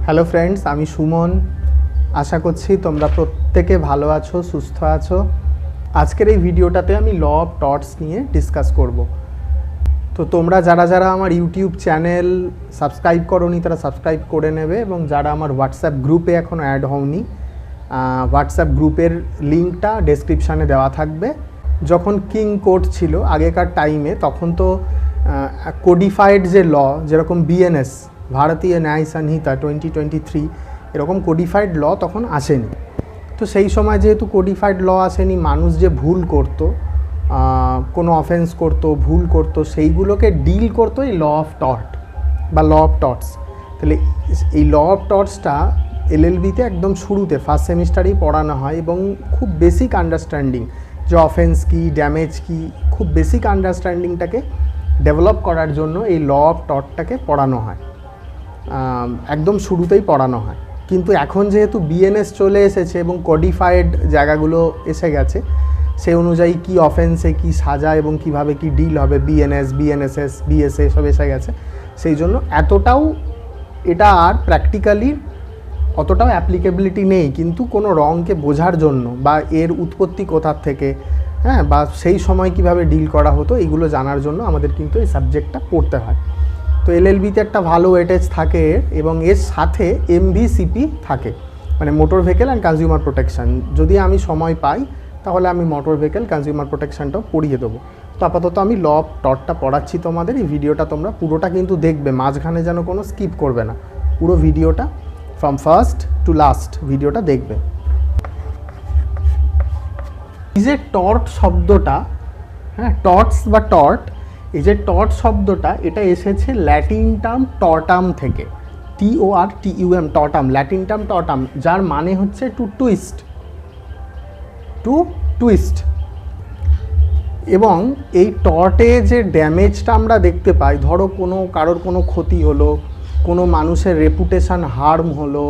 Hello friends, আমি সুমন। আশা করছি তোমরা প্রত্যেকে ভালো আছো, সুস্থ আছো। আজকের এই ভিডিওটাতে আমি ল অফ টর্টস নিয়ে ডিসকাস করব। তো তোমরা যারা যারা আমার ইউটিউব চ্যানেল সাবস্ক্রাইব করোনি তারা সাবস্ক্রাইব করে নেবে, এবং যারা আমার হোয়াটসঅ্যাপ গ্রুপে এখনও অ্যাড হওনি, হোয়াটসঅ্যাপ গ্রুপের লিঙ্কটা ডেসক্রিপশানে দেওয়া থাকবে। যখন কিং কোর্ট ছিল আগেকার টাইমে, তখন তো কোডিফাইড যে ল, যেরকম বিএনএস ভারতীয় ন্যায় সংহিতা 2023, এরকম কোডিফাইড ল তখন আসেনি। তো সেই সময় যেহেতু কোডিফাইড ল আসেনি, মানুষ যে ভুল করত, কোনো অফেন্স করতো, ভুল করতো, সেইগুলোকে ডিল করতো এই ল অফ টর্ট বা ল অফ টর্টস। তাহলে এই ল অফ টর্টসটা এলএলবিতে একদম শুরুতে ফার্স্ট সেমিস্টারেই পড়ানো হয়, এবং খুব বেসিক আন্ডারস্ট্যান্ডিং যে অফেন্স কী, ড্যামেজ কী, খুব বেসিক আন্ডারস্ট্যান্ডিংটাকে ডেভেলপ করার জন্য এই ল অফ টর্টটাকে পড়ানো হয়, একদম শুরুতেই পড়ানো হয়। কিন্তু এখন যেহেতু বিএনএস চলে এসেছে এবং কোডিফাইড জায়গাগুলো এসে গেছে, সেই অনুযায়ী কি অফেন্সে কি সাজা এবং কিভাবে কি ডিল হবে, বিএনএস, বিএনএসএস, বিএসএ সব এসে গেছে। সেই জন্য এতটাও এটা আর প্র্যাকটিক্যালি অতটাও অ্যাপ্লিকেবিলিটি নেই, কিন্তু কোনো রঙকে বোঝার জন্য বা এর উৎপত্তি কোথার থেকে, বা সেই সময় কিভাবে ডিল করা হতো, এইগুলো জানার জন্য আমাদের কিন্তু এই সাবজেক্টটা পড়তে হয়। তো এলএলবিতে একটা ভালো ওয়েটেজ থাকে, এবং এর সাথে এমভিসিপি থাকে, মানে motor vehicle and consumer protection. যদি আমি সময় পাই তাহলে আমি মোটর ভেহিকেল কনজিউমার প্রোটেকশনটাও পড়িয়ে দেবো। তো আপাতত আমি ল অফ টর্টটা পড়াচ্ছি তোমাদের। এই ভিডিওটা তোমরা পুরোটা কিন্তু দেখবে, মাঝখানে যেন কোনো স্কিপ করবে না, পুরো ভিডিওটা ফ্রম ফার্স্ট টু লাস্ট ভিডিওটা দেখবে। এই যে টর্ট শব্দটা, টর্টস বা টর্ট, এই যে টর্ট শব্দটা, এটা এসেছে ল্যাটিন টার্ম টর্টাম থেকে, TORTUM, টর্টাম, ল্যাটিন টার্ম টর্টাম, যার মানে হচ্ছে টু টুইস্ট, এবং এই টর্টে যে ড্যামেজটা আমরা দেখতে পাই, ধরো কারোর কোনো ক্ষতি হলো, কোনো মানুষের রেপুটেশন হার্ম হলো,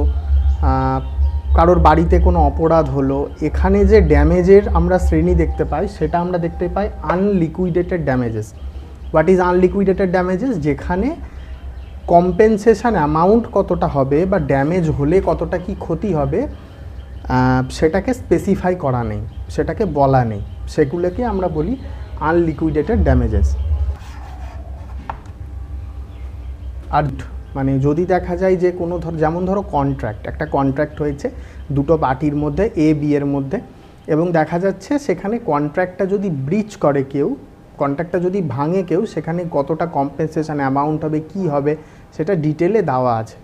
কারোর বাড়িতে কোনো অপরাধ হলো, এখানে যে ড্যামেজের আমরা শ্রেণী দেখতে পাই, সেটা আমরা দেখতে পাই unliquidated damages. What is unliquidated damages? যেখানে কম্পেনসেশন অ্যামাউন্ট কতটা হবে বা ড্যামেজ হলে কতটা কি ক্ষতি হবে, সেটাকে স্পেসিফাই করা নেই, সেটাকে বলা নেই, সেগুলোকে আমরা বলি আনলিকুইডেটেড ড্যামেজেস। আর মানে যদি দেখা যায় যে কোনো যেমন ধরো কন্ট্রাক্ট, একটা কন্ট্রাক্ট হয়েছে দুটো পার্টির মধ্যে, এ বি এর মধ্যে, এবং দেখা যাচ্ছে সেখানে কন্ট্রাক্টটা যদি ব্রিচ করে কেউ, কন্ট্রাক্টটা যদি ভাঙে কেউ, সেখানে কতটা কম্পেনসেশন অ্যামাউন্ট হবে, কি হবে, সেটা ডিটেলে দেওয়া আছে।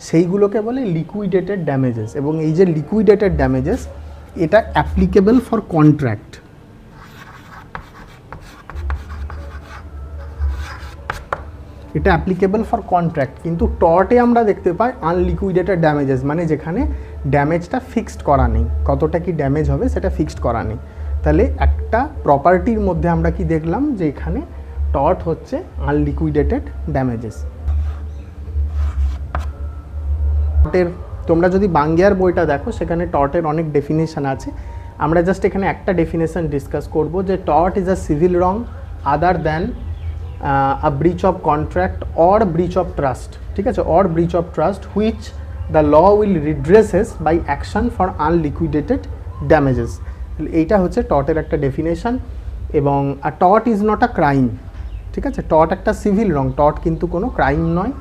সেইগুলোকে বলে লিকুইডেটেড ড্যামেজেস। এবং এই যে লিকুইডেটেড ড্যামেজেস, এটা অ্যাপ্লিকেবল ফর কন্ট্রাক্ট। এটা অ্যাপ্লিকেবল ফর কন্ট্রাক্ট, কিন্তু টর্টে আমরা দেখতে পাই আনলিকুইডেটেড ড্যামেজেস, মানে যেখানে ড্যামেজটা ফিক্সড করা নেই, কতটা কি ড্যামেজ হবে সেটা ফিক্সড করা নেই। তাহলে একটা প্রপার্টির মধ্যে আমরা কি দেখলাম, যে এখানে টর্ট হচ্ছে আনলিকুইডেটেড ড্যামেজেস। টর্টের তোমরা যদি বাংলার বইটা দেখো, সেখানে টর্টের অনেক ডেফিনেশন আছে। আমরা জাস্ট এখানে একটা ডেফিনেশন ডিসকাস করব, যে tort is a civil wrong other than a breach of contract or breach of trust, ঠিক আছে, or breach of trust which the law will redresses by action for unliquidated damages। এইটা হচ্ছে টর্টের একটা definition. এবং a tort is not a crime, ঠিক আছে, tort একটা civil রং, tort কিন্তু কোনো ক্রাইম নয়।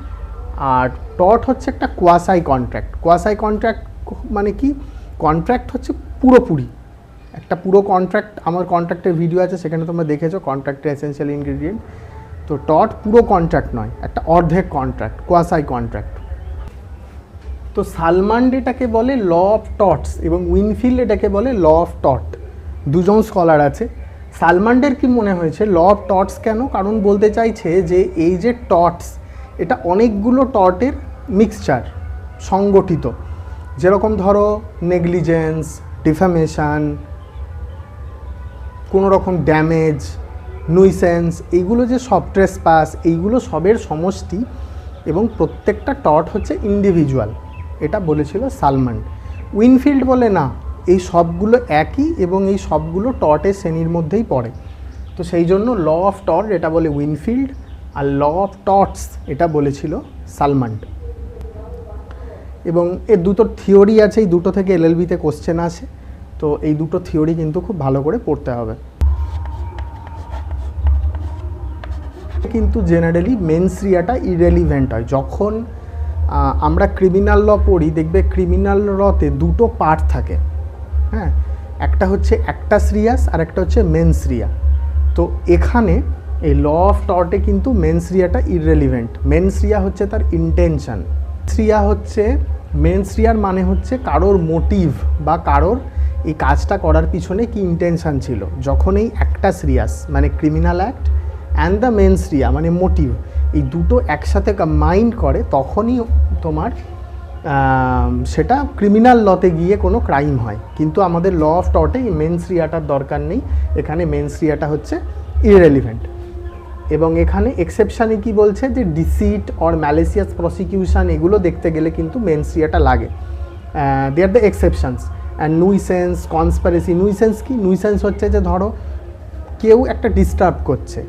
আর টর্ট হচ্ছে একটা কোয়াসাই কন্ট্রাক্ট। কোয়াসাই কন্ট্রাক্ট মানে কি? কন্ট্রাক্ট হচ্ছে পুরোপুরি একটা পুরো কন্ট্রাক্ট। আমার কন্ট্রাক্টের ভিডিও আছে, সেখানে তোমরা দেখেছো কন্ট্রাক্টের এসেনশিয়াল ইনগ্রিডিয়েন্ট। তো টর্ট পুরো কন্ট্রাক্ট নয়, একটা অর্ধেক কন্ট্রাক্ট, কোয়াসাই কন্ট্রাক্ট। তো সালমান্ড এটাকে বলে ল অফ টর্টস, এবং উইনফিল্ড এটাকে বলে ল অফ টর্ট। দুজন স্কলার আছে। সালমান্ডের কি মনে হয়েছে ল অফ টর্টস কেন? কারণ বলতে চাইছে যে এই যে টর্টস, এটা অনেকগুলো টর্টের মিক্সচার, সংগঠিত। যেরকম ধরো নেগলিজেন্স, ডিফামেশন, কোনো রকম ড্যামেজ, নুইসেন্স, এইগুলো যে সব ট্রেসপাস, এইগুলো সবের সমষ্টি, এবং প্রত্যেকটা টর্ট হচ্ছে ইন্ডিভিজুয়াল, এটা বলেছিল সালমান্ড। উইনফিল্ড বলে না, এই সবগুলো একই, এবং এই সবগুলো টর্টের শ্রেণীর মধ্যেই পড়ে। তো সেই জন্য ল অফ টর্ট এটা বলে উইনফিল্ড, আর ল অফ টর্টস এটা বলেছিল সালমান্ড। এবং এর দুটো থিওরি আছে, এই দুটো থেকে এলএলবিতে কোশ্চেন আসে, তো এই দুটো থিওরি কিন্তু খুব ভালো করে পড়তে হবে। কিন্তু জেনারেলি মেন্স রিয়াটা ইরেলিভেন্ট হয় যখন আমরা ক্রিমিনাল ল পড়ি। দেখবে ক্রিমিনাল লতে দুটো পার্ট থাকে, হ্যাঁ, একটা হচ্ছে অ্যাক্টাস রিয়াস আর একটা হচ্ছে মেন্স রিয়া। তো এখানে এই ল অফ টর্টে কিন্তু মেন্স রিয়াটা ইররেলিভেন্ট। মেন্স রিয়া হচ্ছে তার ইন্টেনশন। মেন্স রিয়ার মানে হচ্ছে কারোর মোটিভ বা কারোর এই কাজটা করার পিছনে কি ইন্টেনশন ছিল। যখন এই অ্যাক্টাস রিয়াস মানে criminal act and the mens rea মানে মোটিভ, এই দুটো একসাথে কম্বাইন্ড করে, তখনই তোমার সেটা ক্রিমিনাল লতে গিয়ে কোনো ক্রাইম হয়। কিন্তু আমাদের ল অফ টর্টে এই মেন্স রিয়াটার দরকার নেই, এখানে মেন্স রিয়াটা হচ্ছে ইররেলিভেন্ট। এবং এখানে এক্সেপশানে কি বলছে যে ডিসিট অর ম্যালিসিয়াস প্রসিকিউশন, এগুলো দেখতে গেলে কিন্তু মেন্স রিয়াটা লাগে। They are the exceptions. And nuisance, conspiracy. Nuisance কি? নুইসেন্স হচ্ছে যে ধরো কেউ একটা ডিস্টার্ব করছে,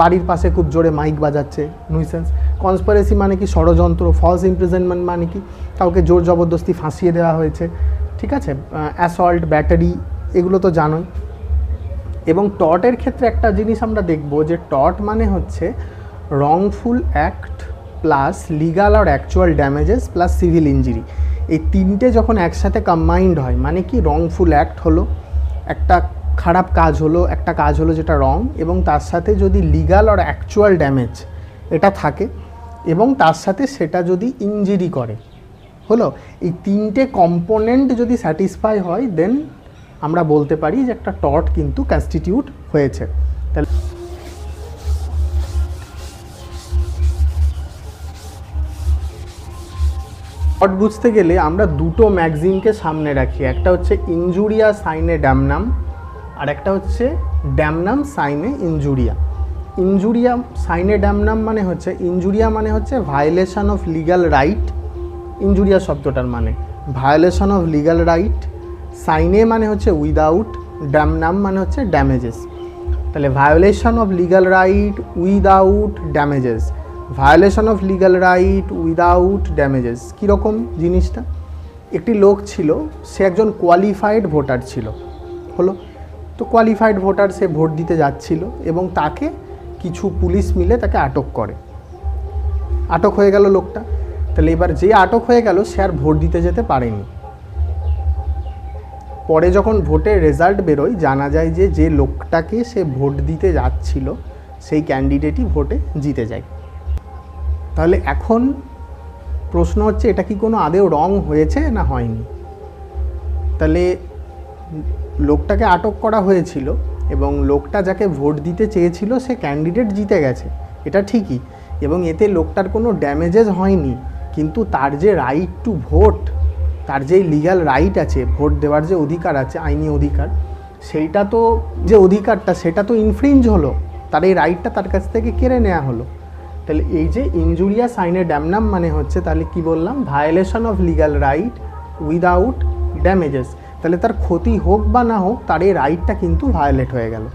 বাড়ির পাশে খুব জোরে মাইক বাজাচ্ছে, নুইসেন্স। কনস্পারেসি মানে কি? ষড়যন্ত্র। ফলস ইমপ্রিজনমেন্ট মানে কি? কাউকে জোর জবরদস্তি ফাঁসিয়ে দেওয়া হয়েছে, ঠিক আছে। অ্যাসল্ট, ব্যাটারি, এগুলো তো জানোই। এবং টর্টের ক্ষেত্রে একটা জিনিস আমরা দেখব যে টর্ট মানে হচ্ছে রংফুল অ্যাক্ট প্লাস লিগাল আর actual damages plus civil injury. এই তিনটে যখন একসাথে কম্বাইন্ড হয়, মানে কি রংফুল অ্যাক্ট হলো একটা খারাপ কাজ হলো, একটা কাজ হলো যেটা রং, এবং তার সাথে যদি লিগাল আর অ্যাকচুয়াল ড্যামেজ এটা থাকে, এবং তার সাথে সেটা যদি ইনজুরি করে, হলো, এই তিনটে কম্পোনেন্ট যদি স্যাটিসফাই হয়, দেন আমরা বলতে পারি যে একটা টর্ট কিন্তু কনস্টিটিউট হয়েছে। তাহলে টর্ট বুঝতে গেলে আমরা দুটো ম্যাগজিমকে সামনে রাখি, একটা হচ্ছে ইনজুরিয়া সাইনে ড্যামনাম, আর একটা হচ্ছে ড্যামনাম সাইনে ইনজুরিয়া। ইনজুরিয়া সাইনে ড্যামনাম মানে হচ্ছে, ইনজুরিয়া মানে হচ্ছে ভায়োলেশন অফ লিগ্যাল রাইট, ইনজুরিয়া শব্দটার মানে ভায়োলেশন অফ লিগ্যাল রাইট, সাইনে মানে হচ্ছে উইদাউট, ড্যামনাম মানে হচ্ছে ড্যামেজেস। তাহলে violation of legal right without damages, violation of legal right without damages. কীরকম জিনিসটা? একটি লোক ছিল, সে একজন কোয়ালিফাইড ভোটার ছিল, হলো, তো কোয়ালিফাইড ভোটার, সে ভোট দিতে যাচ্ছিল এবং তাকে কিছু পুলিশ মিলে তাকে আটক করে, আটক হয়ে গেল লোকটা। তাহলে এবার যে আটক হয়ে গেল সে আর ভোট দিতে যেতে পারেনি। পরে যখন ভোটের রেজাল্ট বেরোয়, জানা যায় যে যে লোকটাকে সে ভোট দিতে যাচ্ছিল সেই ক্যান্ডিডেটই ভোটে জিতে যায়। তাহলে এখন প্রশ্ন হচ্ছে, এটা কি কোনো আদেও রং হয়েছে না হয়নি? তাহলে লোকটাকে আটক করা হয়েছিল এবং লোকটা যাকে ভোট দিতে চেয়েছিল সে ক্যান্ডিডেট জিতে গেছে, এটা ঠিকই, এবং এতে লোকটার কোনো ড্যামেজেস হয়নি। কিন্তু তার যে রাইট টু ভোট, তার যেই লিগ্যাল রাইট আছে, ভোট দেওয়ার যে অধিকার আছে, আইনি অধিকার, সেইটা তো, যে অধিকারটা সেটা তো ইনফ্রিঞ্জ হলো, তার এই রাইটটা তার কাছ থেকে কেড়ে নেওয়া হলো। তাহলে এই যে ইনজুরিয়া সাইনে ড্যামনাম মানে হচ্ছে, তাহলে কি বললাম, violation of legal right without damages. তাহলে তার ক্ষতি হোক বা না হোক, তার এই রাইটটা কিন্তু ভায়োলেট হয়ে গেল।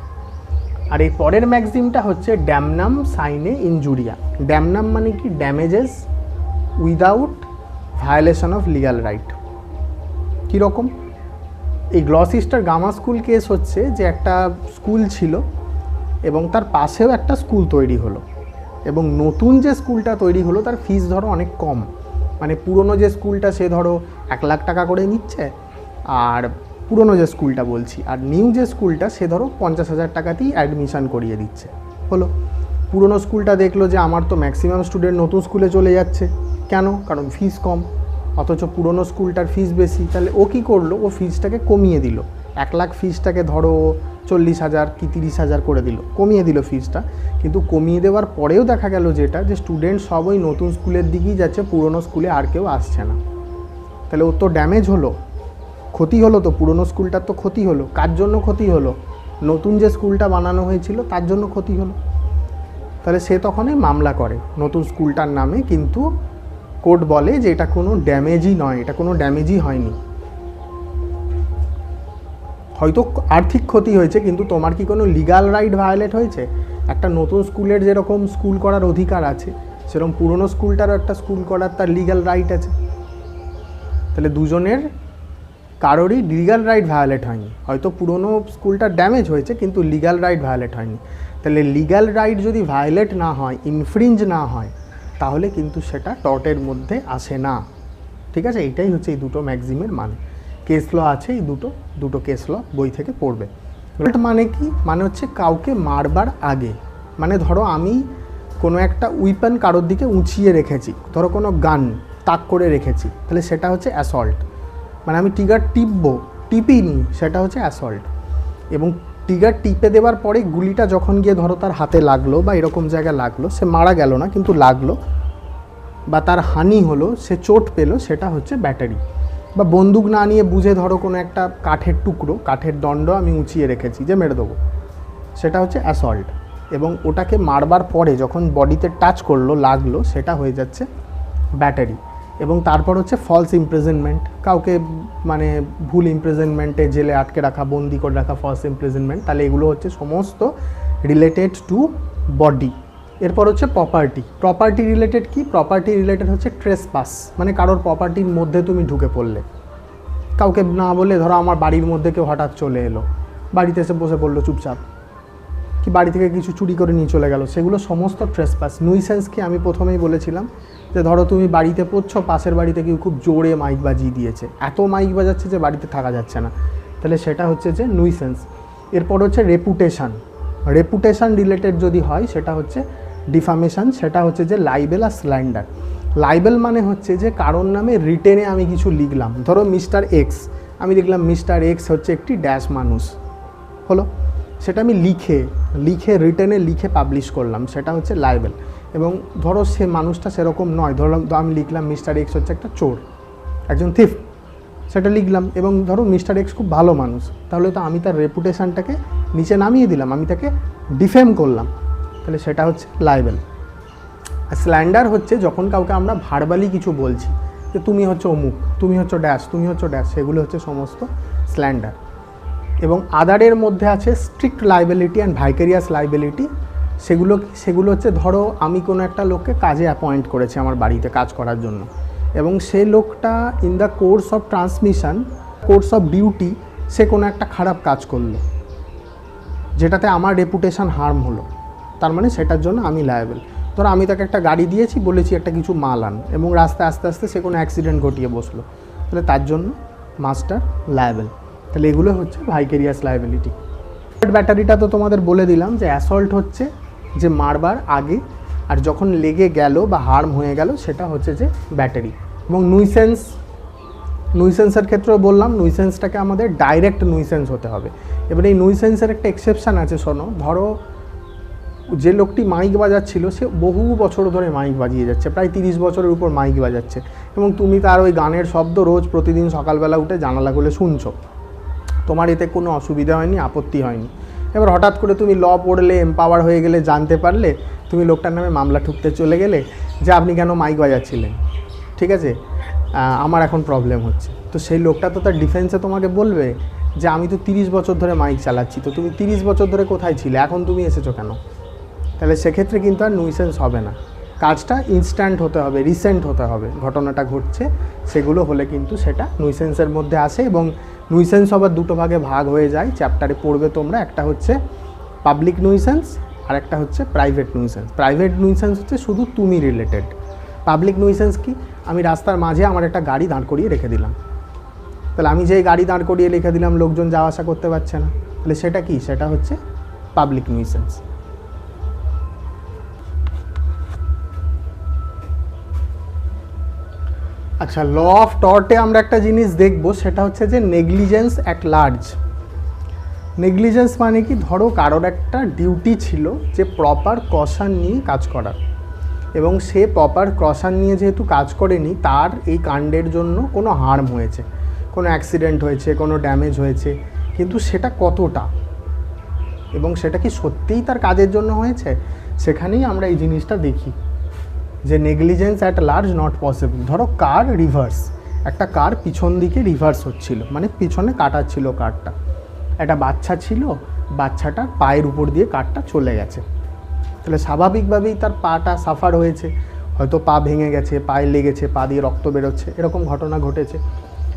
আর এই পরের ম্যাক্সিমটা হচ্ছে ড্যামনাম সাইনে ইনজুরিয়া। ড্যামনাম মানে কি? Damages without violation of legal right. কীরকম? এই গ্লসিস্টার গামা স্কুল কেস হচ্ছে যে একটা স্কুল ছিল এবং তার পাশেও একটা স্কুল তৈরি হলো, এবং নতুন যে স্কুলটা তৈরি হলো তার ফিস ধরো অনেক কম, মানে পুরনো যে স্কুলটা সে ধরো 1 লাখ টাকা করে নিচ্ছে, আর পুরনো যে স্কুলটা বলছি, আর নিউ যে স্কুলটা সে ধরো 50,000 টাকাতেই অ্যাডমিশান করিয়ে দিচ্ছে, হলো। পুরনো স্কুলটা দেখলো যে আমার তো ম্যাক্সিমাম স্টুডেন্ট নতুন স্কুলে চলে যাচ্ছে, কেন? কারণ ফিস কম, অথচ পুরনো স্কুলটার ফিস বেশি। তাহলে ও কী করলো? ও ফিসটাকে কমিয়ে দিল, 1 লাখ ফিসটাকে ধরো 40,000 কি 30,000 করে দিল, কমিয়ে দিল ফিসটা। কিন্তু কমিয়ে দেওয়ার পরেও দেখা গেল যেটা, যে স্টুডেন্ট সবই নতুন স্কুলের দিকেই যাচ্ছে, পুরনো স্কুলে আর কেউ আসছে না। তাহলে ওর তো ড্যামেজ হলো, ক্ষতি হলো, তো পুরনো স্কুলটার তো ক্ষতি হলো। কার জন্য ক্ষতি হলো? নতুন যে স্কুলটা বানানো হয়েছিল তার জন্য ক্ষতি হলো। তাহলে সে তখনই মামলা করে নতুন স্কুলটার নামে, কিন্তু কোর্ট বলে যে এটা কোনো ড্যামেজই নয়, এটা কোনো ড্যামেজই হয়নি। হয়তো আর্থিক ক্ষতি হয়েছে, কিন্তু তোমার কি কোনো লিগ্যাল রাইট ভায়োলেট হয়েছে? একটা নতুন স্কুলের যেরকম স্কুল করার অধিকার আছে, সেরকম পুরনো স্কুলটারও একটা স্কুল করার তার লিগ্যাল রাইট আছে, তাহলে দুজনের কারোরই লিগ্যাল রাইট ভায়োলেট হয়নি, হয়তো পুরনো স্কুলটা ড্যামেজ হয়েছে কিন্তু লিগ্যাল রাইট ভায়োলেট হয়নি। তাহলে লিগ্যাল রাইট যদি ভায়োলেট না হয়, ইনফ্রিঞ্জ না হয়, তাহলে কিন্তু সেটা টর্টের মধ্যে আসে না। ঠিক আছে, এইটাই হচ্ছে এই দুটো ম্যাক্সিমের মানে। কেস ল আছে এই দুটো কেস ল বই থেকে পড়বে। মানে কি, মানে হচ্ছে কাউকে মারবার আগে, মানে ধরো আমি কোনো একটা উইপন কারোর দিকে উঁচিয়ে রেখেছি, ধরো কোনো গান তাক করে রেখেছি, তাহলে সেটা হচ্ছে অ্যাসল্ট। মানে আমি ট্রিগার টিপিনি, সেটা হচ্ছে অ্যাসল্ট। এবং ট্রিগার টিপে দেওয়ার পরে গুলিটা যখন গিয়ে ধরো তার হাতে লাগলো বা এরকম জায়গায় লাগলো, সে মারা গেল না কিন্তু লাগলো, বা তার হানি হলো, সে চোট পেলো, সেটা হচ্ছে ব্যাটারি। বা বন্দুক না নিয়ে বুঝে ধরো কোনো একটা কাঠের টুকরো, কাঠের দণ্ড আমি উঁচিয়ে রেখেছি যে মেরে দেবো, সেটা হচ্ছে অ্যাসল্ট। এবং ওটাকে মারবার পরে যখন বডিতে টাচ করলো, লাগলো, সেটা হয়ে যাচ্ছে ব্যাটারি। এবং তারপর হচ্ছে ফলস ইমপ্রিজনমেন্ট, কাউকে মানে ভুল ইমপ্রিজনমেন্টে জেলে আটকে রাখা, বন্দি করে রাখা, ফলস ইমপ্রিজনমেন্ট। তাহলে এগুলো হচ্ছে সমস্ত রিলেটেড টু বডি। এরপর হচ্ছে প্রপার্টি রিলেটেড কি, প্রপার্টি রিলেটেড হচ্ছে ট্রেসপাস, মানে কারোর প্রপার্টির মধ্যে তুমি ঢুকে পড়লে, কাউকে না বলে, ধরো আমার বাড়ির মধ্যে কেউ হঠাৎ চলে এলো, বাড়িতে এসে বসে পড়লো চুপচাপ, কি বাড়ি থেকে কিছু চুরি করে নিয়ে চলে গেল, সেগুলো সমস্ত ট্রেসপাস। নুইসেন্স কি আমি প্রথমেই বলেছিলাম যে ধরো তুমি বাড়িতে পড়ছো, পাশের বাড়িতে কেউ খুব জোরে মাইক বাজিয়ে দিয়েছে, এত মাইক বাজাচ্ছে যে বাড়িতে থাকা যাচ্ছে না, তাহলে সেটা হচ্ছে যে নুইসেন্স। এরপর হচ্ছে রেপুটেশন রিলেটেড যদি হয় সেটা হচ্ছে ডিফামেশন, সেটা হচ্ছে যে লাইবেল আর স্ল্যান্ডার। লাইবেল মানে হচ্ছে যে কারোর নামে রিটেনে আমি কিছু লিখলাম, ধরো মিস্টার এক্স, আমি লিখলাম মিস্টার এক্স হচ্ছে একটি ড্যাশ মানুষ, হলো, সেটা আমি লিখে রিটেনে লিখে পাবলিশ করলাম, সেটা হচ্ছে লাইবেল। এবং ধরো সে মানুষটা সেরকম নয়, ধরলাম আমি লিখলাম মিস্টার এক্স হচ্ছে একটা চোর, একজন থিফ, সেটা লিখলাম, এবং ধরো মিস্টার এক্স খুব ভালো মানুষ, তাহলে তো আমি তার রেপুটেশনটাকে নিচে নামিয়ে দিলাম, আমি তাকে ডিফেম করলাম, তাহলে সেটা হচ্ছে লাইবেল। আর স্ল্যান্ডার হচ্ছে যখন কাউকে আমরা ভার্বালি কিছু বলছি, যে তুমি হচ্ছে অমুক, তুমি হচ্ছে ড্যাশ, তুমি হচ্ছে ড্যাশ, সেগুলো হচ্ছে সমস্ত স্ল্যান্ডার। এবং আদারের মধ্যে আছে স্ট্রিক্ট লাইবিলিটি অ্যান্ড ভাইকেরিয়াস লাইবিলিটি। সেগুলো হচ্ছে ধরো আমি কোনো একটা লোককে কাজে অ্যাপয়েন্ট করেছি আমার বাড়িতে কাজ করার জন্য, এবং সেই লোকটা in the course of transmission, course of duty, সে কোনো একটা খারাপ কাজ করলো যেটাতে আমার রেপুটেশন হার্ম হলো, তার মানে সেটার জন্য আমি লায়াবেল। ধরো আমি তাকে একটা গাড়ি দিয়েছি, বলেছি একটা কিছু মাল আন, এবং রাস্তায় আস্তে আস্তে সে কোনো অ্যাক্সিডেন্ট ঘটিয়ে বসলো, তাহলে তার জন্য মাস্টার লায়াবেল। তাহলে এগুলো হচ্ছে ভাইকেরিয়াস লায়াবিলিটি। ব্যাটারিটা তো তোমাদের বলে দিলাম যে অ্যাসল্ট হচ্ছে যে মারবার আগে, আর যখন লেগে গেল বা হার্ম হয়ে গেল সেটা হচ্ছে যে ব্যাটারি। এবং নুইসেন্সের ক্ষেত্রেও বললাম, নুইসেন্সটাকে আমাদের ডাইরেক্ট নুইসেন্স হতে হবে। এবারে এই নুইসেন্সের একটা এক্সেপশান আছে, শোনো, ধরো যে লোকটি মাইক বাজাচ্ছিল সে বহু বছর ধরে মাইক বাজিয়ে যাচ্ছে, প্রায় 30 বছরের উপর মাইক বাজাচ্ছে, এবং তুমি তার ওই গানের শব্দ রোজ প্রতিদিন সকালবেলা উঠে জানালা খুলে শুনছো, তোমার এতে কোনো অসুবিধা হয়নি, আপত্তি হয়নি। এবার হঠাৎ করে তুমি ল পড়লে, এম্পাওয়ার হয়ে গেলে, জানতে পারলে, তুমি লোকটার নামে মামলা ঠুকতে চলে গেলে যে আপনি কেন মাইক বাজাচ্ছিলেন, ঠিক আছে, আমার এখন প্রবলেম হচ্ছে। তো সেই লোকটা তো তার ডিফেন্সে তোমাকে বলবে যে আমি তো 30 বছর ধরে মাইক চালাচ্ছি, তো তুমি 30 বছর ধরে কোথায় ছিলে, এখন তুমি এসেছো কেন? তাহলে সেক্ষেত্রে কিন্তু আর নুইসেন্স হবে না, কাজটা ইনস্ট্যান্ট হতে হবে, রিসেন্ট হতে হবে, ঘটনাটা ঘটছে, সেগুলো হলে কিন্তু সেটা নুইসেন্সের মধ্যে আসে। এবং নুইসেন্স আবার দুটো ভাগে ভাগ হয়ে যায়, চ্যাপ্টারে পড়বে তোমরা, একটা হচ্ছে পাবলিক নুইসেন্স আর একটা হচ্ছে প্রাইভেট নুইসেন্স। প্রাইভেট নুইসেন্স হচ্ছে শুধু তুমি রিলেটেড। পাবলিক নুইসেন্স কি, আমি রাস্তার মাঝে আমার একটা গাড়ি দাঁড় করিয়ে রেখে দিলাম, তাহলে আমি যেই গাড়ি দাঁড় করিয়ে রেখে দিলাম লোকজন যাওয়া আসা করতে পারছে না, তাহলে সেটা কি, সেটা হচ্ছে পাবলিক নুইসেন্স। আচ্ছা, ল অফ টর্টে আমরা একটা জিনিস দেখব, সেটা হচ্ছে যে নেগলিজেন্স অ্যাট লার্জ। নেগলিজেন্স মানে কি, ধরো কারোর একটা ডিউটি ছিল যে প্রপার কশন নিয়ে কাজ করার, এবং সে প্রপার কশন নিয়ে যেহেতু কাজ করেনি, তার এই কাণ্ডের জন্য কোনো হার্ম হয়েছে, কোনো অ্যাক্সিডেন্ট হয়েছে, কোনো ড্যামেজ হয়েছে, কিন্তু সেটা কতটা এবং সেটা কি সত্যিই তার কাজের জন্য হয়েছে, সেখানেই আমরা এই জিনিসটা দেখি যে negligence at large not possible. ধরো কার রিভার্স, একটা কার পিছন দিকে রিভার্স হচ্ছিল, মানে পিছনে কাটাচ্ছিল কারটা, একটা বাচ্চা ছিল, বাচ্চাটার পায়ের উপর দিয়ে কারটা চলে গেছে, তাহলে স্বাভাবিকভাবেই তার পাটা সাফার হয়েছে, হয়তো পা ভেঙে গেছে, পায়ে লেগেছে, পা দিয়ে রক্ত বেরোচ্ছে, এরকম ঘটনা ঘটেছে।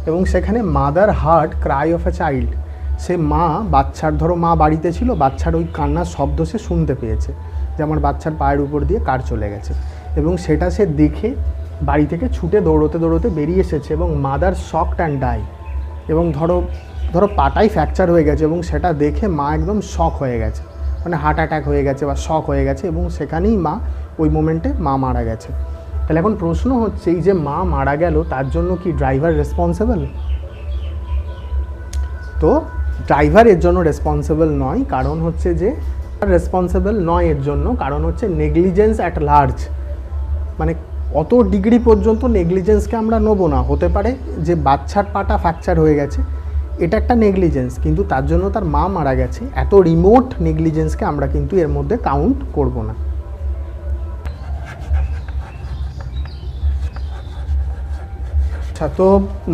এবং সেখানে mother hurt cry of a child, সে মা বাচ্চার, ধরো মা বাড়িতে ছিল, বাচ্চার ওই কান্নার শব্দ সে শুনতে পেয়েছে যে আমার বাচ্চার পায়ের উপর দিয়ে কার চলে গেছে, এবং সেটা সে দেখে বাড়ি থেকে ছুটে দৌড়তে দৌড়তে বেরিয়ে এসেছে, এবং মাদার শকড অ্যান্ড ডাই। এবং ধরো পাটাই ফ্র্যাকচার হয়ে গেছে, এবং সেটা দেখে মা একদম শক হয়ে গেছে, মানে হার্ট অ্যাটাক হয়ে গেছে বা শক হয়ে গেছে, এবং সেখানেই মা ওই মোমেন্টে মা মারা গেছে। তাহলে এখন প্রশ্ন হচ্ছে, এই যে মা মারা গেল তার জন্য কি ড্রাইভার রেসপন্সিবল? তো ড্রাইভার এর জন্য রেসপন্সিবল নয়, কারণ হচ্ছে যে রেসপন্সিবল নয় এর জন্য কারণ হচ্ছে নেগলিজেন্স অ্যাট লার্জ, মানে অত ডিগ্রি পর্যন্ত নেগলিজেন্সকে আমরা নেবো না। হতে পারে যে বাচ্চার পাটা ফ্র্যাকচার হয়ে গেছে, এটা একটা নেগলিজেন্স, কিন্তু তার জন্য তার মা মারা গেছে, এত রিমোট নেগলিজেন্সকে আমরা কিন্তু এর মধ্যে কাউন্ট করব না। আচ্ছা, তো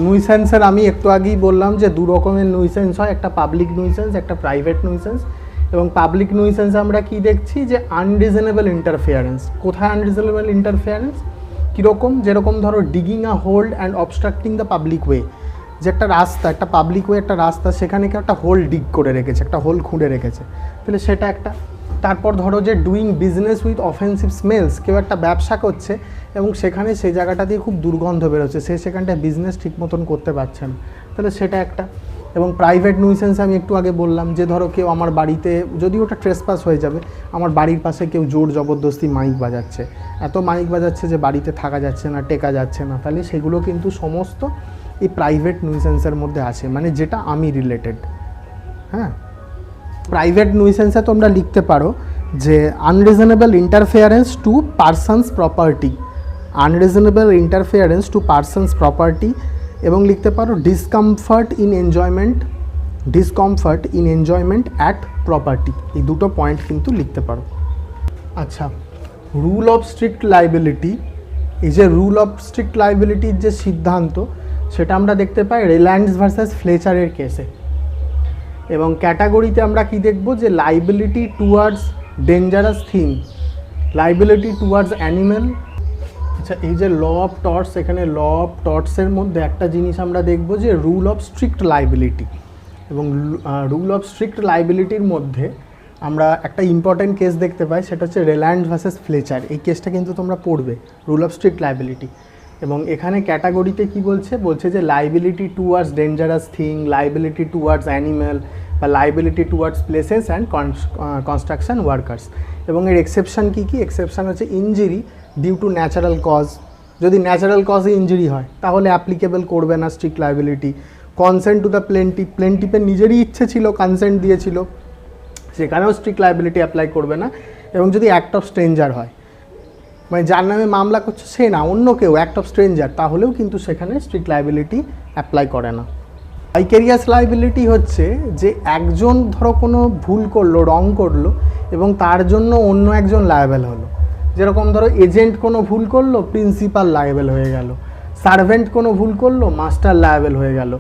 নুইসেন্সের আমি একটু আগেই বললাম যে দু রকমের নুইসেন্স হয়, একটা পাবলিক নুইসেন্স, একটা প্রাইভেট নুইসেন্স। এবং পাবলিক নুইসেন্স আমরা কি দেখছি, যে আনরিজনেবল ইন্টারফেয়ারেন্স। কোথায় আনরিজনেবল ইন্টারফেয়ারেন্স? কীরকম? যেরকম ধরো digging a hold and obstructing the public way, যে একটা রাস্তা, একটা পাবলিক ওয়ে, একটা রাস্তা, সেখানে কেউ একটা হোল ডিগ করে রেখেছে, একটা হোল খুঁড়ে রেখেছে, তাহলে সেটা একটা। তারপর ধরো যে doing business with offensive smells, কেউ একটা ব্যবসা করছে এবং সেখানে সেই জায়গাটা দিয়ে খুব দুর্গন্ধ বেরোচ্ছে, সে সেখানটায় বিজনেস ঠিক মতন করতে পারছে না, তাহলে সেটা একটা। এবং প্রাইভেট নুইসেন্স আমি একটু আগে বললাম যে ধরো কেউ আমার বাড়িতে, যদি ওটা ট্রেসপাস হয়ে যাবে, আমার বাড়ির পাশে কেউ জোর জবরদস্তি মাইক বাজাচ্ছে, এত মাইক বাজাচ্ছে যে বাড়িতে থাকা যাচ্ছে না, টেকা যাচ্ছে না, তাহলে সেগুলো কিন্তু সমস্ত এই প্রাইভেট নুইসেন্সের মধ্যে আছে, মানে যেটা আমি রিলেটেড। হ্যাঁ, প্রাইভেট নুইসেন্সে তোমরা লিখতে পারো যে unreasonable interference to persons property, unreasonable interference to persons property, এবং লিখতে পারো discomfort in enjoyment at property. এই দুটো পয়েন্ট কিন্তু লিখতে পারো। আচ্ছা, রুল অফ স্ট্রিক্ট লাইবিলিটি, এই যে রুল অফ স্ট্রিক্ট লাইবিলিটির যে সিদ্ধান্ত, সেটা আমরা দেখতে পাই রিলায়েন্স ভার্সেস ফ্লেচারের কেসে। এবং ক্যাটাগরিতে আমরা কি দেখব, যে liability towards dangerous thing, liability towards animal. আচ্ছা, এই যে ল অফ টর্টস, এখানে ল অফ টর্টসের মধ্যে একটা জিনিস আমরা দেখব যে রুল অফ স্ট্রিক্ট লাইবিলিটি। এবং রুল অফ স্ট্রিক্ট লাইবিলিটির মধ্যে আমরা একটা ইম্পর্টেন্ট কেস দেখতে পাই, সেটা হচ্ছে রিলায়েন্স ভার্সেস ফ্লেচার। এই কেসটা কিন্তু তোমরা পড়বে, রুল অফ স্ট্রিক্ট লাইবিলিটি। এবং এখানে ক্যাটাগরিতে কি বলছে যে liability towards dangerous thing, liability towards animal, বা liability towards places and construction workers. এবং এর এক্সেপশান কী কী? এক্সেপশান হচ্ছে injury due to natural cause, যদি ন্যাচারাল কজে ইনজুরি হয় তাহলে অ্যাপ্লিকেবল করবে না strict liability. Consent to the plaintiff, প্লেন্টিফের নিজেরই ইচ্ছে ছিল, কনসেন্ট দিয়েছিল, সেখানেও স্ট্রিক্ট লাইবিলিটি অ্যাপ্লাই করবে না। এবং যদি অ্যাক্ট অফ স্ট্রেঞ্জার হয়, মানে যার নামে মামলা করছে সে না, অন্য কেউ, অ্যাক্ট অফ স্ট্রেঞ্জার, তাহলেও কিন্তু সেখানে স্ট্রিক্ট লাইবিলিটি অ্যাপ্লাই করে না। ভাইকেরিয়াস লাইবিলিটি হচ্ছে যে একজন ধরো কোনো ভুল করলো, রং করলো, এবং তার জন্য অন্য একজন লায়াবেল হলো। যেরকম ধরো এজেন্ট কোনো ভুল করলো, প্রিন্সিপাল লায়াবেল হয়ে গেল, সার্ভেন্ট কোনো ভুল করলো, মাস্টার লায়াবেল হয়ে গেল,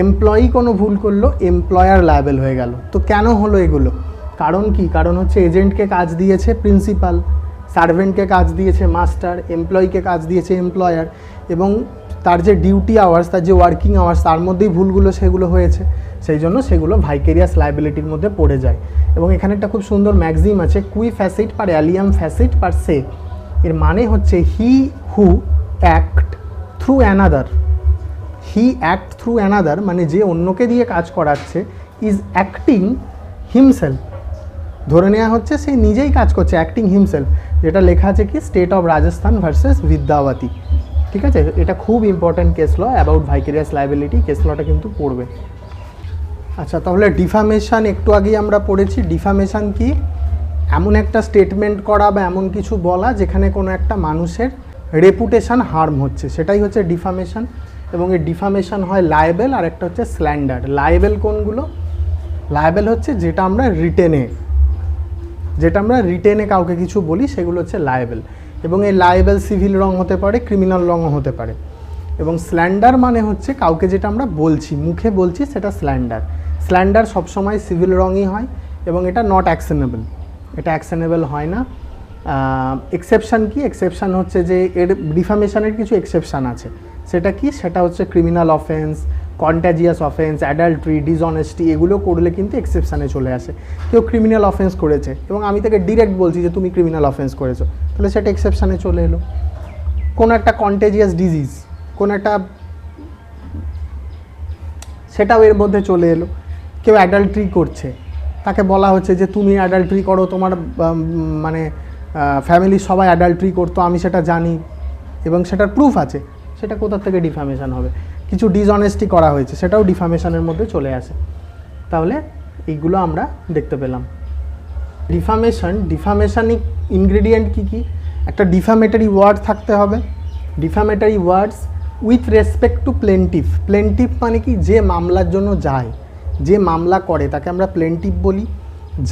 এমপ্লয়ি কোনো ভুল করলো, এমপ্লয়ার লায়াবেল হয়ে গেল। তো কেন হলো এগুলো? কারণ কি? কারণ হচ্ছে এজেন্টকে কাজ দিয়েছে প্রিন্সিপাল, সার্ভেন্টকে কাজ দিয়েছে মাস্টার, এমপ্লয়িকে কাজ দিয়েছে এমপ্লয়ার, এবং তার যে ডিউটি আওয়ার্স, তার যে ওয়ার্কিং আওয়ার্স, তার মধ্যেই ভুলগুলো সেগুলো হয়েছে, সেই জন্য সেগুলো ভাইকেরিয়াস লাইবিলিটির মধ্যে পড়ে যায়। এবং এখানে একটা খুব সুন্দর ম্যাক্সিম আছে, কুই ফ্যাসিট পার অ্যালিয়াম ফ্যাসিট পার সে। এর মানে হচ্ছে he who act through another, he act through another, মানে যে অন্যকে দিয়ে কাজ করাচ্ছে, ইজ অ্যাক্টিং হিমসেলফ। ধরে নেওয়া হচ্ছে সে নিজেই কাজ করছে, অ্যাক্টিং হিমসেলফ, যেটা লেখা আছে কি স্টেট অফ রাজস্থান ভার্সেস বিদ্যাবতী। ঠিক আছে, এটা খুব important case law about vicarious liability, case লটা কিন্তু পড়বে। আচ্ছা, তাহলে ডিফামেশন একটু আগেই আমরা পড়েছি। ডিফামেশন কি? এমন একটা স্টেটমেন্ট করা বা এমন কিছু বলা যেখানে কোনো একটা মানুষের রেপুটেশন হার্ম হচ্ছে, সেটাই হচ্ছে ডিফামেশন। এবং এই ডিফামেশন হয় লায়েবেল, আর একটা হচ্ছে স্ল্যান্ডার। লায়েবেল কোনগুলো? লায়েবেল হচ্ছে যেটা আমরা রিটেনে কাউকে কিছু বলি, সেগুলো হচ্ছে লায়েবেল। এবং এই লায়েবেল সিভিল রং হতে পারে, ক্রিমিনাল রঙও হতে পারে। এবং স্ল্যান্ডার মানে হচ্ছে কাউকে যেটা আমরা বলছি, মুখে বলছি, সেটা স্ল্যান্ডার। স্ল্যান্ডার সবসময় সিভিল রঙই হয়, এবং এটা নট অ্যাকশনেবল, এটা অ্যাকশনেবল হয় না। এক্সেপশান কি? এক্সেপশান হচ্ছে যে এর ডিফামেশনের কিছু এক্সেপশান আছে। সেটা কি? সেটা হচ্ছে criminal offence, contagious offence, adultery, dishonesty, এগুলো করলে কিন্তু এক্সেপশানে চলে আসে। কেউ ক্রিমিনাল অফেন্স করেছে এবং আমি তাকে ডিরেক্ট বলছি যে তুমি ক্রিমিনাল অফেন্স করেছো, তাহলে সেটা এক্সেপশানে চলে এলো। কোনো একটা কন্টেজিয়াস ডিজিজ, কোনো একটা, সেটাও এর মধ্যে চলে এলো। কেউ অ্যাডাল্ট্রি করছে, তাকে বলা হচ্ছে যে তুমি অ্যাডাল্ট্রি করো, তোমার মানে ফ্যামিলির সবাই অ্যাডাল্ট্রি করতো, আমি সেটা জানি এবং সেটার প্রুফ আছে, সেটা কোথা থেকে ডিফামেশন হবে? কিছু ডিসঅনেস্টি করা হয়েছে, সেটাও ডিফামেশনের মধ্যে চলে আসে। তাহলে এইগুলো আমরা দেখতে পেলাম। ডিফামেশনিক ইনগ্রেডিয়েন্ট কী কী? একটা ডিফামেটারি ওয়ার্ড থাকতে হবে। ডিফামেটারি ওয়ার্ডস উইথ রেসপেক্ট টু প্লেন্টিফ। প্লেন্টিফ মানে কি? যে মামলার জন্য যায়, যে মামলা করে তাকে আমরা প্লেন্টিফ বলি।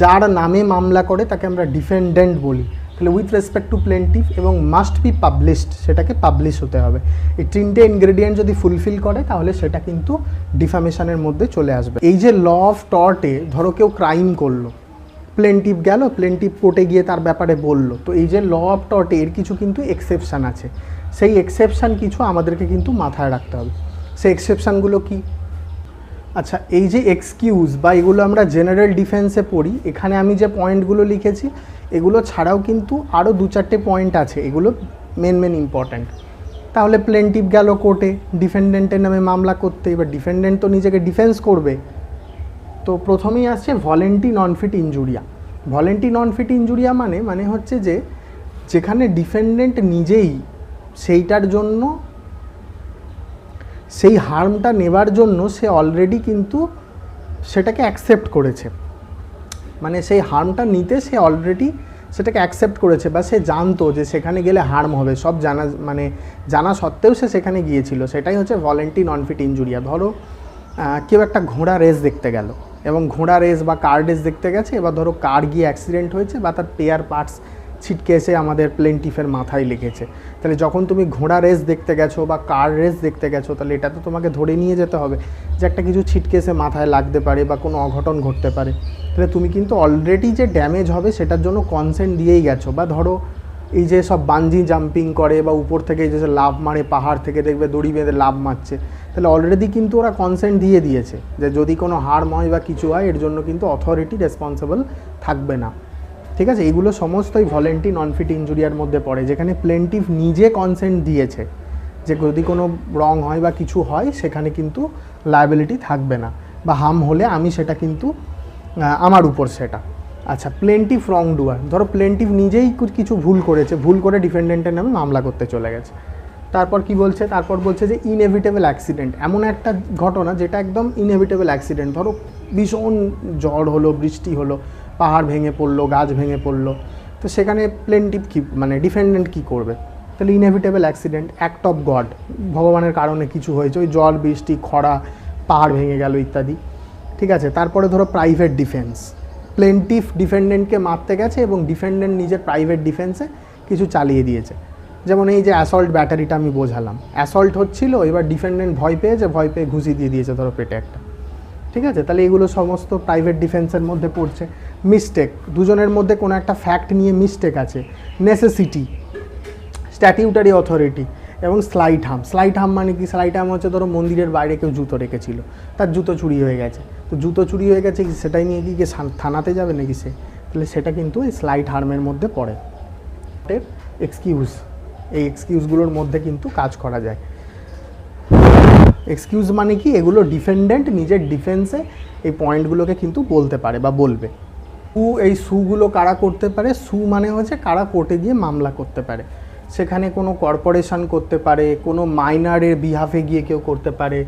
যার নামে মামলা করে তাকে আমরা ডিফেন্ডেন্ট বলি। তাহলে উইথ রেসপেক্ট টু প্লেন্টিফ এবং মাস্ট বি পাবলিশড, সেটাকে পাবলিশ হতে হবে। এই তিনটে ইনগ্রেডিয়েন্ট যদি ফুলফিল করে তাহলে সেটা কিন্তু ডিফামেশনের মধ্যে চলে আসবে। এই যে ল অফ টর্টে ধরো কেউ ক্রাইম করলো, প্লেন্টিফ গেল, প্লেন্টিফ কোর্টে গিয়ে তার ব্যাপারে বললো, তো এই যে ল অফ টর্টে এর কিছু কিন্তু এক্সেপশান আছে। সেই এক্সেপশান কিছু আমাদেরকে কিন্তু মাথায় রাখতে হবে। সেই এক্সেপশানগুলো কি? আচ্ছা, এই যে এক্সকিউজ বা এগুলো আমরা জেনারেল ডিফেন্সে পড়ি, এখানে আমি যে পয়েন্টগুলো লিখেছি এগুলো ছাড়াও কিন্তু আরও 2-4টে পয়েন্ট আছে, এগুলো মেন ইম্পর্ট্যান্ট। তাহলে প্লেন্টিফ গেল কোর্টে ডিফেন্ডেন্টের নামে মামলা করতে, এবার ডিফেন্ডেন্ট তো নিজেকে ডিফেন্স করবে। তো প্রথমেই আসছে ভলেন্টি নন ফিট ইনজুরিয়া। ভলেন্টি নন ফিট ইনজুরিয়া মানে হচ্ছে যে যেখানে ডিফেন্ডেন্ট নিজেই সেইটার জন্য, সেই হার্মটা নেবার জন্য সে অলরেডি কিন্তু সেটাকে অ্যাকসেপ্ট করেছে, মানে সেই হার্মটা নিতে সে অলরেডি সেটাকে অ্যাকসেপ্ট করেছে, বা সে জানতো যে সেখানে গেলে হার্ম হবে, সব জানা সত্ত্বেও সে সেখানে গিয়েছিল, সেটাই হচ্ছে ভলেন্টি নন ফিট ইনজুরিয়া। ধরো কেউ একটা ঘোড়া রেস দেখতে গেল এবং ঘোড়া রেস বা কার রেস দেখতে গেছে, এবার ধরো কার গিয়ে অ্যাক্সিডেন্ট হয়েছে বা তার পেয়ার পার্টস ছিটকে এসে আমাদের প্লেন্টিফের মাথায় লেগেছে। তাহলে যখন তুমি ঘোড়া রেস দেখতে গেছো বা কার রেস দেখতে গেছো, তাহলে এটা তো তোমাকে ধরে নিয়ে যেতে হবে যে একটা কিছু ছিটকে এসে মাথায় লাগতে পারে বা কোনো অঘটন ঘটতে পারে। তাহলে তুমি কিন্তু অলরেডি যে ড্যামেজ হবে সেটার জন্য কনসেন্ট দিয়েই গেছো। বা ধরো এই যে সব বাঞ্জি জাম্পিং করে বা উপর থেকে এই যে লাভ মারে, পাহাড় থেকে দেখবে দড়ি বেঁধে লাভ মারছে, তাহলে অলরেডি কিন্তু ওরা কনসেন্ট দিয়ে দিয়েছে যে যদি কোনো হার্ম হয় বা কিছু হয় এর জন্য কিন্তু অথরিটি রেসপন্সিবল থাকবে না। ঠিক আছে, এইগুলো সমস্তই ভলেন্টি নন ফিট ইনজুরিয়ার মধ্যে পড়ে, যেখানে প্লেন্টিফ নিজে কনসেন্ট দিয়েছে যে যদি কোনো রং হয় বা কিছু হয় সেখানে কিন্তু লায়াবিলিটি থাকবে না, বা হার্ম হলে আমি সেটা কিন্তু আমার উপর সেটা। আচ্ছা, প্লেন্টিফ রং ডুয়ার, ধরো প্লেন্টিফ নিজেই কিছু ভুল করেছে, ভুল করে ডিফেন্ডেন্টের নামে মামলা করতে চলে গেছে। তারপর কি বলছে? তারপর বলছে যে ইনএভিটেবল অ্যাক্সিডেন্ট, এমন একটা ঘটনা যেটা একদম ইনএভিটেবল অ্যাক্সিডেন্ট। ধরো ভীষণ ঝড় হলো, বৃষ্টি হলো, পাহাড় ভেঙে পড়লো, গাছ ভেঙে পড়লো, তো সেখানে প্লেন্টিফ কি ডিফেন্ডেন্ট কী করবে? তাহলে inevitable accident, act of god, ভগবানের কারণে কিছু হয়েছে, ওই জল, বৃষ্টি, খরা, পাহাড় ভেঙে গেল ইত্যাদি। ঠিক আছে, তারপরে ধরো প্রাইভেট ডিফেন্স, প্লেন্টিফ ডিফেন্ডেন্টকে মারতে গেছে এবং ডিফেন্ডেন্ট নিজের প্রাইভেট ডিফেন্সে কিছু চালিয়ে দিয়েছে। যেমন এই যে অ্যাসল্ট ব্যাটারিটা আমি বোঝালাম, অ্যাসল্ট হচ্ছিল, এবার ডিফেন্ডেন্ট ভয় পেয়ে ঘুষি দিয়ে দিয়েছে ধরো পেটে একটা। ঠিক আছে, তাহলে এগুলো সমস্ত প্রাইভেট ডিফেন্সের মধ্যে পড়ছে। মিস্টেক, দুজনের মধ্যে কোনো একটা ফ্যাক্ট নিয়ে মিস্টেক আছে। নেসেসিটি, স্ট্যাটিউটারি অথরিটি এবং স্লাইট হার্ম। স্লাইট হার্ম মানে কি? স্লাইট হার্ম হচ্ছে ধরো মন্দিরের বাইরে কেউ জুতো রেখেছিল, তার জুতো চুরি হয়ে গেছে, তো জুতো চুরি হয়ে গেছে সেটাই নিয়ে কি থানাতে যাবে নাকি সে? তাহলে সেটা কিন্তু এই স্লাইট হার্মের মধ্যে পড়ে। এক্সকিউজ, এই এক্সকিউজগুলোর মধ্যে কিন্তু কাজ করা যায়। এক্সকিউজ মানে কি? এগুলো ডিফেন্ডেন্ট নিজের ডিফেন্সে এই পয়েন্টগুলোকে কিন্তু বলতে পারে বা বলবে। এই সুগুলো কারা করতে পারে? সু মানে হচ্ছে কারা কোর্টে গিয়ে মামলা করতে পারে। সেখানে কোনো কর্পোরেশন করতে পারে, কোনো মাইনারের বিহাফে গিয়ে কেউ করতে পারে,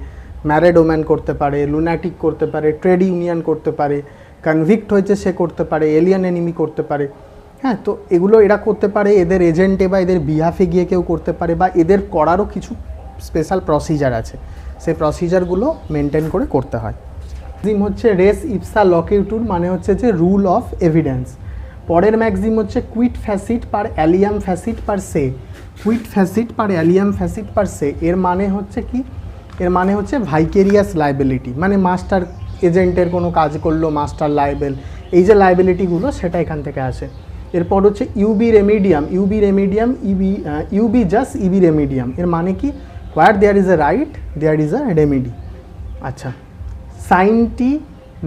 ম্যারেড ওম্যান করতে পারে, লুনাটিক করতে পারে, ট্রেড ইউনিয়ন করতে পারে, কনভিক্ট হয়েছে সে করতে পারে, এলিয়ান এনিমি করতে পারে। হ্যাঁ, তো এগুলো এরা করতে পারে, এদের এজেন্টে বা এদের বিহাফে গিয়ে কেউ করতে পারে, বা এদের করারও কিছু স্পেশাল প্রসিজার আছে, সেই প্রসিজারগুলো মেনটেন করে করতে হয়। ম্যাক্সিম হচ্ছে রেস ইপসা লকিউটুর, মানে হচ্ছে যে রুল অফ এভিডেন্স। পরের ম্যাক্সিম হচ্ছে কুইট ফ্যাসিট পার অ্যালিয়াম ফ্যাসিট পার সে। কুইট ফ্যাসিট পার অ্যালিয়াম ফ্যাসিট পার সে এর মানে হচ্ছে কি? এর মানে হচ্ছে ভাইকেরিয়াস লাইবিলিটি, মানে মাস্টার এজেন্টের কোনো কাজ করলো, মাস্টার লাইবেল, এই যে লাইবিলিটিগুলো সেটা এখান থেকে আসে। এরপর হচ্ছে ubi remedium, ubi jus ibi remedium, এর মানে কি where there is a right there is a remedy. আচ্ছা, সাইনটি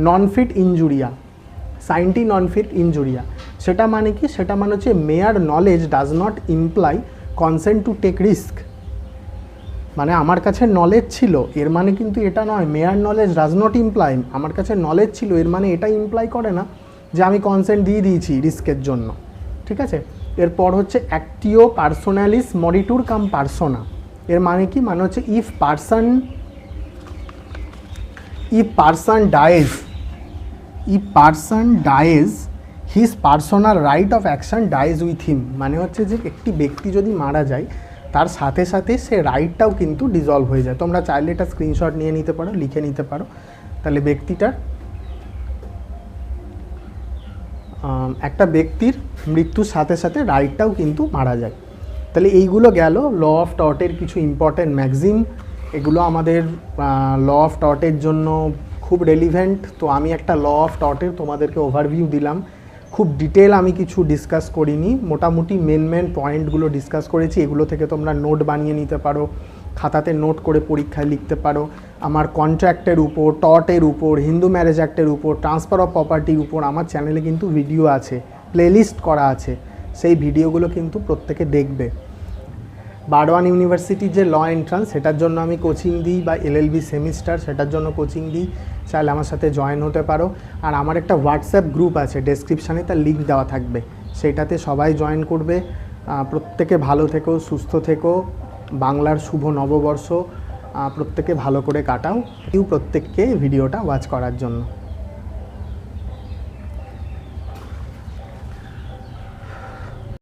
নন ফিট ইনজুরিয়া, সাইনটি নন ফিট ইনজুরিয়া সেটা মানে কি, সেটা মানে হচ্ছে mere knowledge does not imply consent to take risk. মানে আমার কাছে নলেজ ছিল এর মানে কিন্তু এটা নয়, মেয়ার নলেজ ডাজ নট ইমপ্লাই, আমার কাছে নলেজ ছিল এর মানে এটা ইমপ্লাই করে না যে আমি কনসেন্ট দিয়ে দিয়েছি রিস্কের জন্য। ঠিক আছে, এরপর হচ্ছে অ্যাক্টিও পার্সোনালিস মরিটুর কাম পার্সোনা, এর মানে কি, মানে হচ্ছে if person dies his personal right of action dies with him, মানে হচ্ছে যে একটি ব্যক্তি যদি মারা যায় তার সাথে সাথে সে রাইটটাও কিন্তু ডিজলভ হয়ে যায়। তোমরা চাইলে এটা স্ক্রিনশট নিয়ে নিতে পারো, লিখে নিতে পারো, তাহলে একটা ব্যক্তির মৃত্যুর সাথে সাথে রাইটটাও কিন্তু মারা যায়। তাহলে এইগুলো গেল ল অফ টর্টের কিছু ইম্পর্ট্যান্ট ম্যাগজিম, এগুলো আমাদের ল অফ টর্টের জন্য খুব রেলিভেন্ট। তো আমি একটা ল অফ টর্টের তোমাদেরকে ওভারভিউ দিলাম, খুব ডিটেল আমি কিছু ডিসকাস করিনি, মোটামুটি মেন পয়েন্টগুলো ডিসকাস করেছি। এগুলো থেকে তোমরা নোট বানিয়ে নিতে পারো, খাতাতে নোট করে পরীক্ষায় লিখতে পারো। আমার কন্ট্রাক্টের উপর, টর্টের উপর, হিন্দু ম্যারেজ অ্যাক্টের উপর, ট্রান্সফার অফ প্রপার্টির উপর আমার চ্যানেলে কিন্তু ভিডিও আছে, প্লেলিস্ট করা আছে, সেই ভিডিওগুলো কিন্তু প্রত্যেকে দেখবে। বারওয়ান ইউনিভার্সিটির যে ল এন্ট্রান্স সেটার জন্য আমি কোচিং দিই, বা এলএলবি সেমিস্টার সেটার জন্য কোচিং দিই, চাইলে আমার সাথে জয়েন হতে পারো। আর আমার একটা হোয়াটসঅ্যাপ গ্রুপ আছে, ডেসক্রিপশানে তার লিঙ্ক দেওয়া থাকবে, সেইটাতে সবাই জয়েন করবে। প্রত্যেকে ভালো থেকো, সুস্থ থেকো, বাংলার শুভ নববর্ষ প্রত্যেকে ভালো করে কাটাও। প্রত্যেককে ভিডিওটা ওয়াচ করার জন্য।